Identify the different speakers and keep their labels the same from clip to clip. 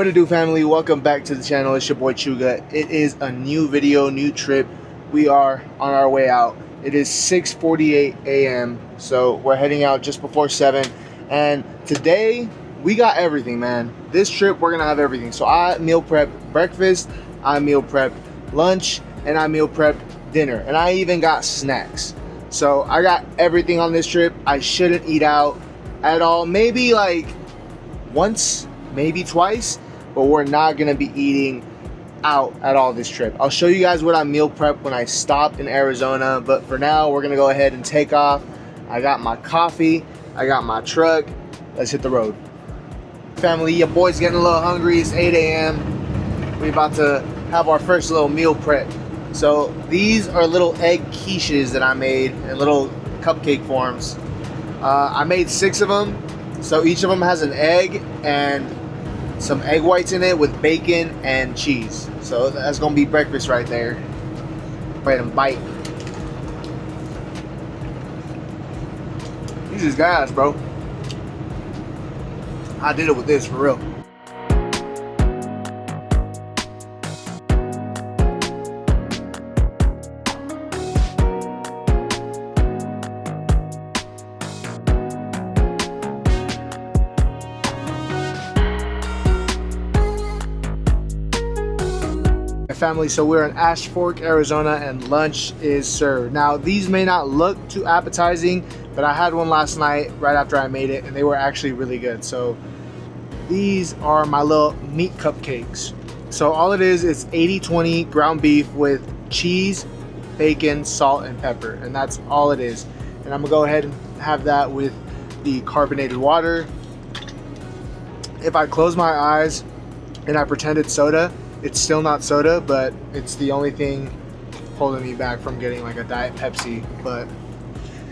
Speaker 1: What to do, family? Welcome back to the channel. It's your boy Chuga. It is a new video, new trip. We are on our way out. It is 6:48 a.m. so we're heading out just before 7. And today we got everything, man. This trip we're gonna have everything. So I meal prep breakfast, I meal prep lunch, and I meal prep dinner. And I even got snacks. So I got everything on this trip. I shouldn't eat out at all. Maybe like once, maybe twice, but we're not gonna be eating out at all this trip. I'll show you guys what I meal prep when I stop in Arizona, but for now we're gonna go ahead and take off. I got my coffee, I got my truck. Let's hit the road. Family, your boy's getting a little hungry. It's 8 a.m. We're about to have our first little meal prep. So these are little egg quiches that I made in little cupcake forms. I made 6 of them. So each of them has an egg and some egg whites in it with bacon and cheese. So that's gonna be breakfast right there. Go ahead and bite. These is gas, bro. I did it with this for real. Family, so we're in Ash Fork, Arizona, and lunch is served. Now these may not look too appetizing, but I had one last night right after I made it and they were actually really good. So these are my little meat cupcakes. So all it is 80/20 ground beef with cheese, bacon, salt, and pepper, and that's all it is. And I'm gonna go ahead and have that with the carbonated water. If I close my eyes and I pretend it's soda, it's still not soda, but it's the only thing holding me back from getting like a Diet Pepsi. But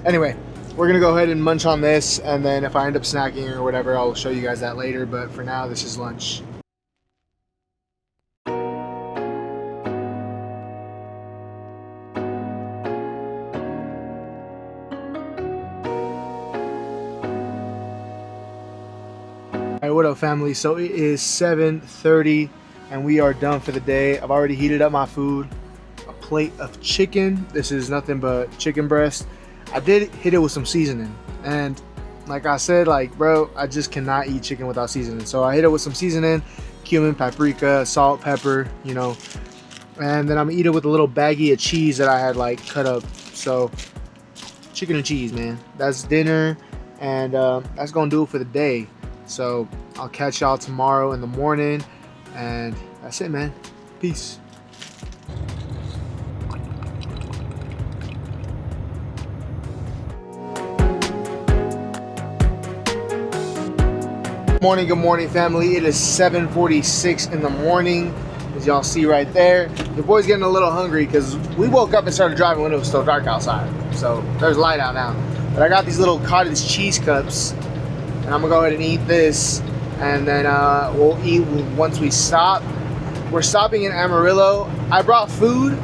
Speaker 1: anyway, we're gonna go ahead and munch on this, and then if I end up snacking or whatever, I'll show you guys that later. But for now, this is lunch. All right, what up, family? So it is 7:30. And we are done for the day. I've already heated up my food. A plate of chicken. This is nothing but chicken breast. I did hit it with some seasoning. And like I said, like, bro, I just cannot eat chicken without seasoning. So I hit it with some seasoning, cumin, paprika, salt, pepper, you know. And then I'm gonna eat it with a little baggie of cheese that I had like cut up. So chicken and cheese, man. That's dinner. And that's gonna do it for the day. So I'll catch y'all tomorrow in the morning. And that's it, man. Peace. Good morning, family. It is 7:46 in the morning, as y'all see right there. The boy's getting a little hungry because we woke up and started driving when it was still dark outside. So there's light out now. But I got these little cottage cheese cups, and I'm gonna go ahead and eat this. And then we'll eat once we stop. We're stopping in Amarillo. I brought food,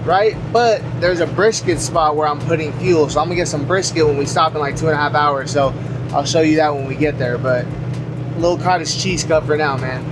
Speaker 1: right? But there's a brisket spot where I'm putting fuel. So I'm gonna get some brisket when we stop in like 2.5 hours. So I'll show you that when we get there. But a little cottage cheese cup for now, man.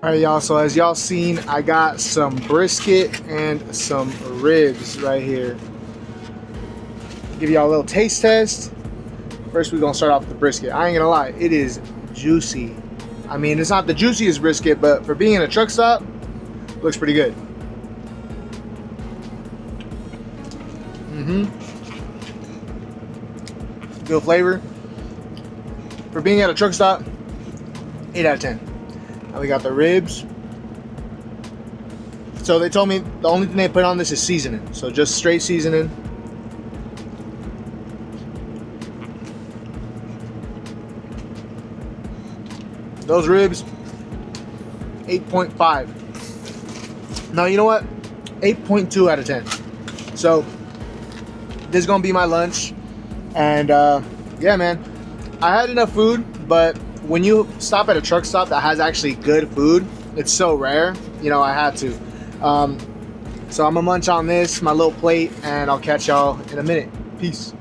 Speaker 1: All right, y'all, so as y'all seen, I got some brisket and some ribs right here. Give y'all a little taste test. First, we're gonna start off with the brisket. I ain't gonna lie, it is juicy. I mean, it's not the juiciest brisket, but for being in a truck stop, looks pretty good. good flavor. For being at a truck stop, 8 out of 10. Now we got the ribs. So they told me the only thing they put on this is seasoning. So just straight seasoning. Those ribs, 8.5. Now you know what? 8.2 out of 10. So this is gonna be my lunch. And yeah, man, I had enough food, but when you stop at a truck stop that has actually good food, it's so rare, you know, I had to. So I'm gonna munch on this, my little plate, and I'll catch y'all in a minute. Peace.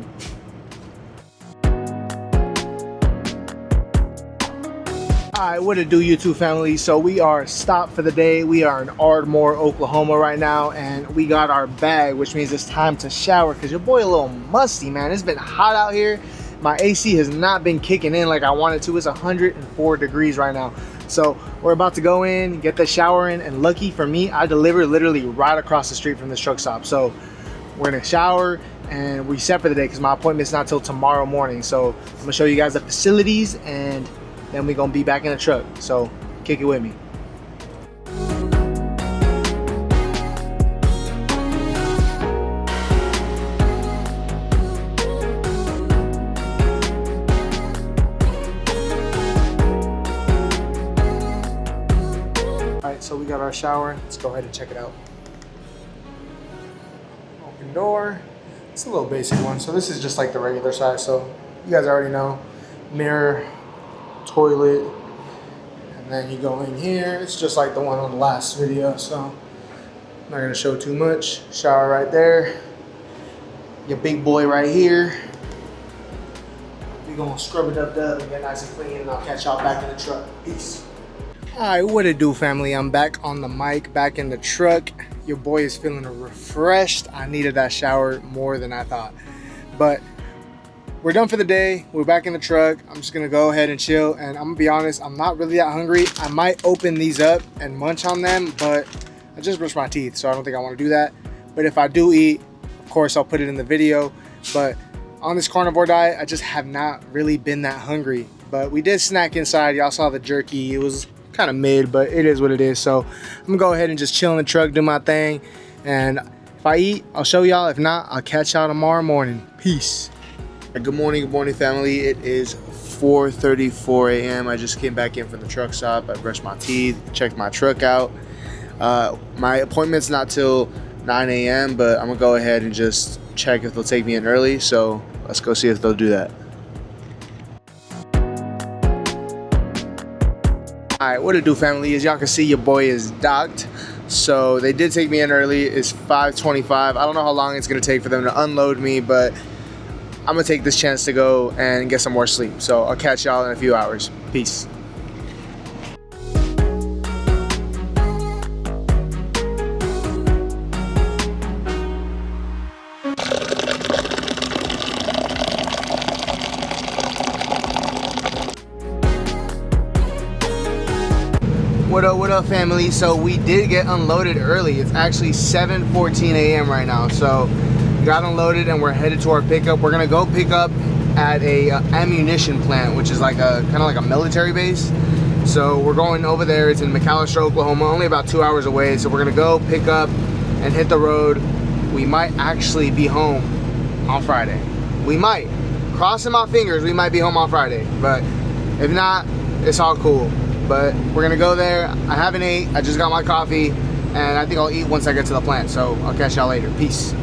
Speaker 1: Alright, what it do, YouTube family? So we are stopped for the day. We are in Ardmore, Oklahoma right now, and we got our bag, which means it's time to shower because your boy a little musty, man. It's been hot out here. My AC has not been kicking in like I wanted to. It's 104 degrees right now. So we're about to go in, get the shower in, and lucky for me, I deliver literally right across the street from this truck stop. So we're gonna shower and we set for the day because my appointment's not till tomorrow morning. So I'm gonna show you guys the facilities and then we're gonna be back in the truck. So kick it with me. Alright, so we got our shower. Let's go ahead and check it out. Open door. It's a little basic one. So this is just like the regular size. So you guys already know. Mirror, toilet, and then you go in here. It's just like the one on the last video, so I'm not gonna show too much. Shower right there. Your big boy right here. We're gonna scrub it up and get nice and clean, and I'll catch y'all back in the truck. Peace. Alright, what it do, family? I'm back on the mic, back in the truck. Your boy is feeling refreshed. I needed that shower more than I thought. But we're done for the day. We're back in the truck. I'm just gonna go ahead and chill, and I'm gonna be honest, I'm not really that hungry. I might open these up and munch on them, but I just brushed my teeth, so I don't think I want to do that. But if I do eat, of course I'll put it in the video. But on this carnivore diet, I just have not really been that hungry. But we did snack inside. Y'all saw the jerky. It was kind of mid, but it is what it is. So I'm gonna go ahead and just chill in the truck, do my thing, and if I eat, I'll show y'all. If not, I'll catch y'all tomorrow morning. Peace. Good morning, family. It is 4:34 a.m. I just came back in from the truck stop. I brushed my teeth, checked my truck out. My appointment's not till 9 a.m., but I'm gonna go ahead and just check if they'll take me in early. So let's go see if they'll do that. All right, what it do, family? As y'all can see, your boy is docked. So they did take me in early. It's 5:25. I don't know how long it's gonna take for them to unload me, but I'm gonna take this chance to go and get some more sleep. So I'll catch y'all in a few hours. Peace. What up, family? So we did get unloaded early. It's actually 7:14 a.m. right now. So got unloaded and we're headed to our pickup. We're gonna go pick up at a ammunition plant, which is like a kind of like a military base. So we're going over there. It's in McAllister, Oklahoma, only about 2 hours away. So we're gonna go pick up and hit the road. We might actually be home on Friday. We might. Crossing my fingers, we might be home on Friday. But if not, it's all cool. But we're gonna go there. I haven't ate. I just got my coffee, and I think I'll eat once I get to the plant. So I'll catch y'all later. Peace.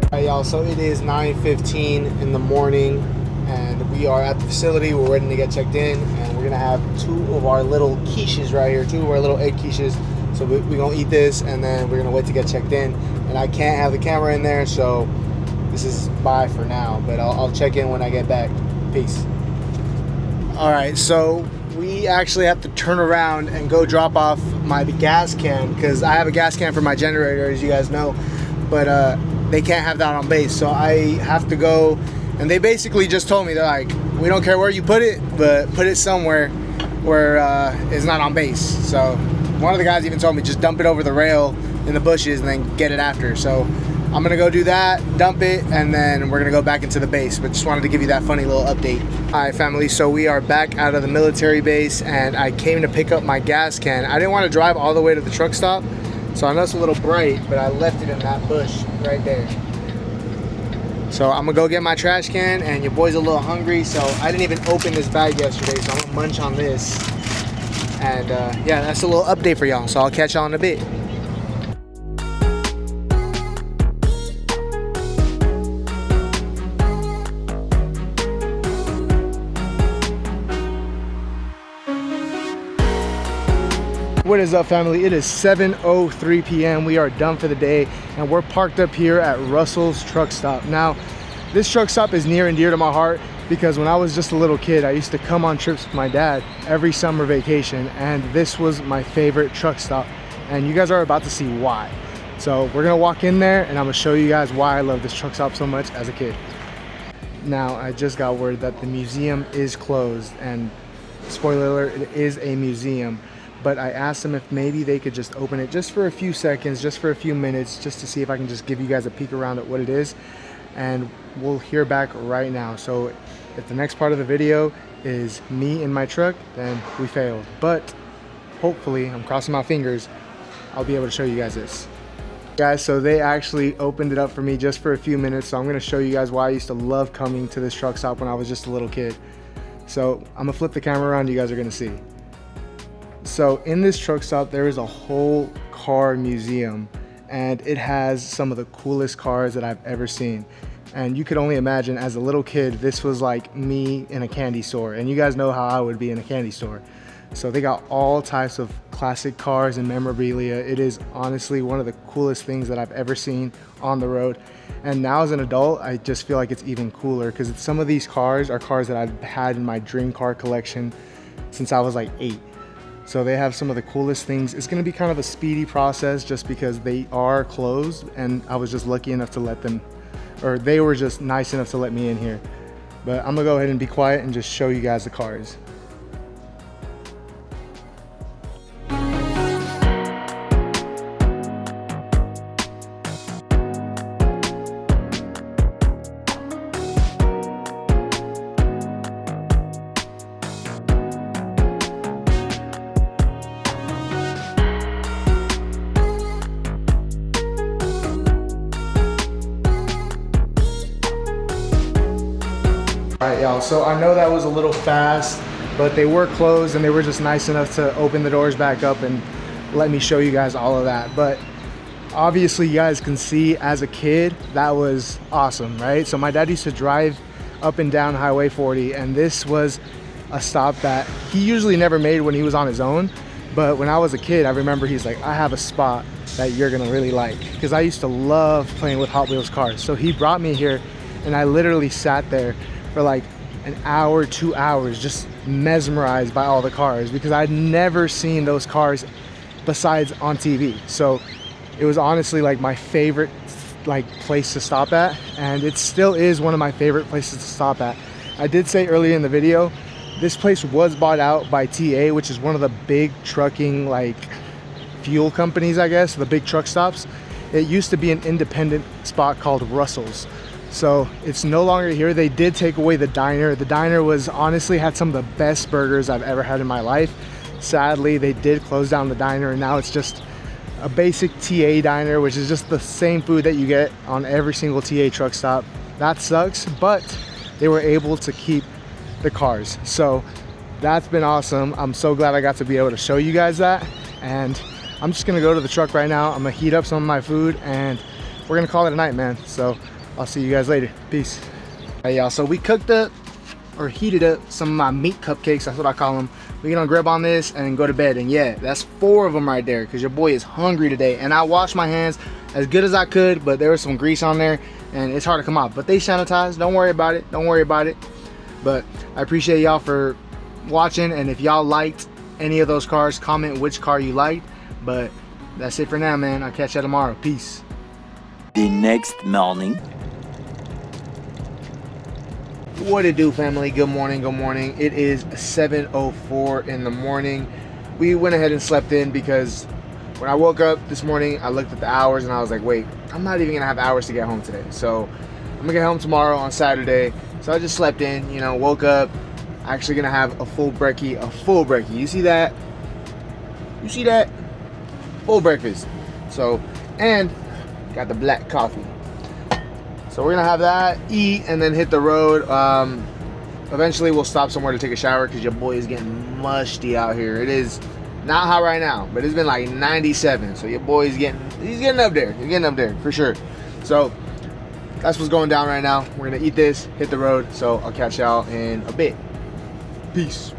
Speaker 1: Alright, y'all, so it is 9:15 in the morning and we are at the facility. We're ready to get checked in, and we're gonna have two of our little quiches right here, two of our little egg quiches. So we're gonna eat this and then we're gonna wait to get checked in. And I can't have the camera in there, so this is bye for now, but I'll check in when I get back. Peace. All right, so we actually have to turn around and go drop off my gas can, because I have a gas can for my generator, as you guys know, but they can't have that on base. So I have to go, and they basically just told me, they're like, we don't care where you put it, but put it somewhere. where it's not on base. So one of the guys even told me just dump it over the rail in the bushes and then get it after. So I'm gonna go do that, dump it, and then we're gonna go back into the base. But just wanted to give you that funny little update. All right, family, so we are back out of the military base, and I came to pick up my gas can. I didn't want to drive all the way to the truck stop, so I know it's a little bright, but I left it in that bush right there. So I'm gonna go get my trash can, and your boy's a little hungry, so I didn't even open this bag yesterday, so I'm gonna munch on this. And yeah, that's a little update for y'all, so I'll catch y'all in a bit. What is up, family? It is 7:03 p.m. We are done for the day, and we're parked up here at Russell's truck stop. Now, this truck stop is near and dear to my heart because when I was just a little kid, I used to come on trips with my dad every summer vacation, and this was my favorite truck stop, and you guys are about to see why. So we're gonna walk in there, and I'm gonna show you guys why I love this truck stop so much as a kid. Now, I just got word that the museum is closed, and spoiler alert, it is a museum. But I asked them if maybe they could just open it just for a few seconds, just for a few minutes, just to see if I can just give you guys a peek around at what it is. And we'll hear back right now. So if the next part of the video is me in my truck, then we failed. But hopefully, I'm crossing my fingers, I'll be able to show you guys this. Guys, so they actually opened it up for me just for a few minutes. So I'm gonna show you guys why I used to love coming to this truck stop when I was just a little kid. So I'm gonna flip the camera around, you guys are gonna see. So in this truck stop, there is a whole car museum, and it has some of the coolest cars that I've ever seen. And you could only imagine, as a little kid, this was like me in a candy store, and you guys know how I would be in a candy store. So they got all types of classic cars and memorabilia. It is honestly one of the coolest things that I've ever seen on the road. And now as an adult, I just feel like it's even cooler because some of these cars are cars that I've had in my dream car collection since I was like 8. So they have some of the coolest things. It's gonna be kind of a speedy process just because they are closed, and I was just lucky enough to let them, or they were just nice enough to let me in here. But I'm gonna go ahead and be quiet and just show you guys the cars. All right, y'all, so I know that was a little fast, but they were closed, and they were just nice enough to open the doors back up and let me show you guys all of that. But obviously you guys can see, as a kid, that was awesome, right? So my dad used to drive up and down Highway 40, and this was a stop that he usually never made when he was on his own. But when I was a kid, I remember he's like, I have a spot that you're gonna really like, because I used to love playing with Hot Wheels cars. So he brought me here, and I literally sat there for like an hour, 2 hours, just mesmerized by all the cars, because I'd never seen those cars besides on TV. So it was honestly like my favorite like place to stop at, and it still is one of my favorite places to stop at. I did say earlier in the video, this place was bought out by TA, which is one of the big trucking like fuel companies, I guess, the big truck stops. It used to be an independent spot called Russell's. So it's no longer here. They did take away the diner. The diner was honestly had some of the best burgers I've ever had in my life. Sadly, they did close down the diner, and now it's just a basic TA diner, which is just the same food that you get on every single TA truck stop. That sucks, but they were able to keep the cars. So that's been awesome. I'm so glad I got to be able to show you guys that. And I'm just gonna go to the truck right now. I'm gonna heat up some of my food, and we're gonna call it a night, man. So I'll see you guys later. Peace. Hey y'all, so we cooked up or heated up some of my meat cupcakes. That's what I call them. We're gonna grab on this and go to bed. And yeah, that's 4 of them right there, because your boy is hungry today. And I washed my hands as good as I could, but there was some grease on there and it's hard to come off. But they sanitized. Don't worry about it. Don't worry about it. But I appreciate y'all for watching. And if y'all liked any of those cars, comment which car you liked. But that's it for now, man. I'll catch you tomorrow. Peace.
Speaker 2: The next morning.
Speaker 1: What it do, family? Good morning, good morning. It is 7:04 in the morning. We went ahead and slept in because when I woke up this morning, I looked at the hours and I was like, wait, I'm not even gonna have hours to get home today. So I'm gonna get home tomorrow on Saturday. So I just slept in, you know, woke up, actually gonna have a full brekkie. You see that? You see that? Full breakfast. So, and got the black coffee. So we're gonna have that, eat, and then hit the road. Eventually we'll stop somewhere to take a shower because your boy is getting musty out here. It is not hot right now, but it's been like 97. So your boy is getting up there. He's getting up there for sure. So that's what's going down right now. We're gonna eat this, hit the road. So I'll catch y'all in a bit. Peace.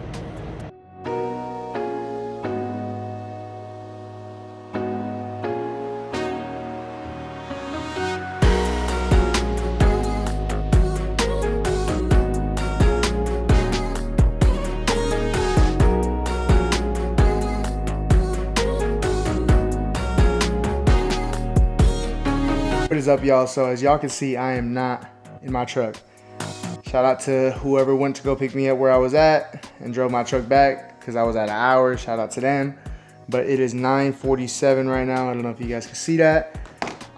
Speaker 1: What is up, y'all? So as y'all can see, I am not in my truck. Shout out to whoever went to go pick me up where I was at and drove my truck back because I was at an hour. Shout out to them. But it is 9:47 right now. I don't know if you guys can see that.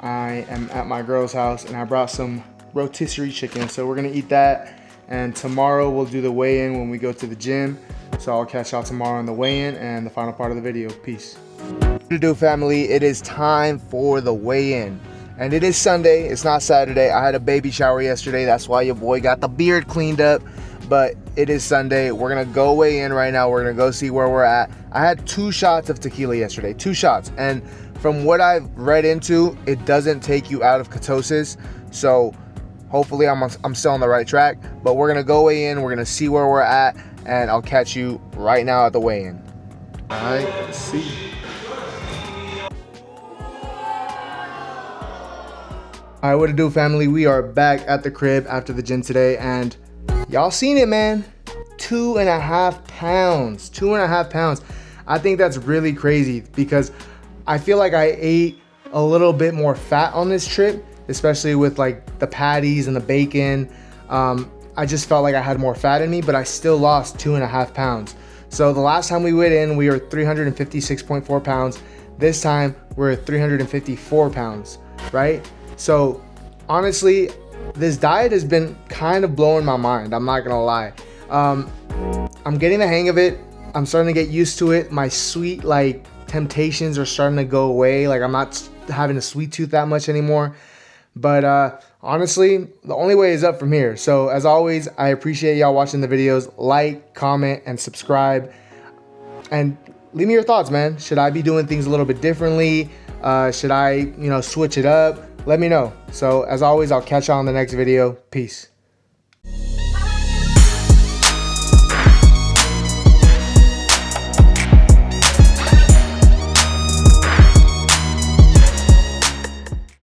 Speaker 1: I am at my girl's house and I brought some rotisserie chicken. So we're gonna eat that. And tomorrow we'll do the weigh-in when we go to the gym. So I'll catch y'all tomorrow on the weigh-in and the final part of the video. Peace. What to do, family? It is time for the weigh-in. And it is Sunday, it's not Saturday. I had a baby shower yesterday. That's why your boy got the beard cleaned up. But it is Sunday. We're gonna go weigh in right now. We're gonna go see where we're at. I had 2 shots of tequila yesterday, 2 shots. And from what I've read into, it doesn't take you out of ketosis. So hopefully I'm still on the right track. But we're gonna go weigh in, we're gonna see where we're at, and I'll catch you right now at the weigh-in. All right, let's see. All right, what to do, family? We are back at the crib after the gym today, and y'all seen it, man. 2.5 pounds, 2.5 pounds. I think that's really crazy because I feel like I ate a little bit more fat on this trip, especially with like the patties and the bacon. I just felt like I had more fat in me, but I still lost 2.5 pounds. So the last time we weighed in, we were 356.4 pounds. This time we're 354 pounds, right? So honestly, this diet has been kind of blowing my mind. I'm not gonna lie. I'm getting the hang of it. I'm starting to get used to it. My sweet like temptations are starting to go away. Like I'm not having a sweet tooth that much anymore. But honestly, the only way is up from here. So as always, I appreciate y'all watching the videos. Like, comment, and subscribe. And leave me your thoughts, man. Should I be doing things a little bit differently? Should I, switch it up? Let me know. So as always, I'll catch y'all on the next video. Peace.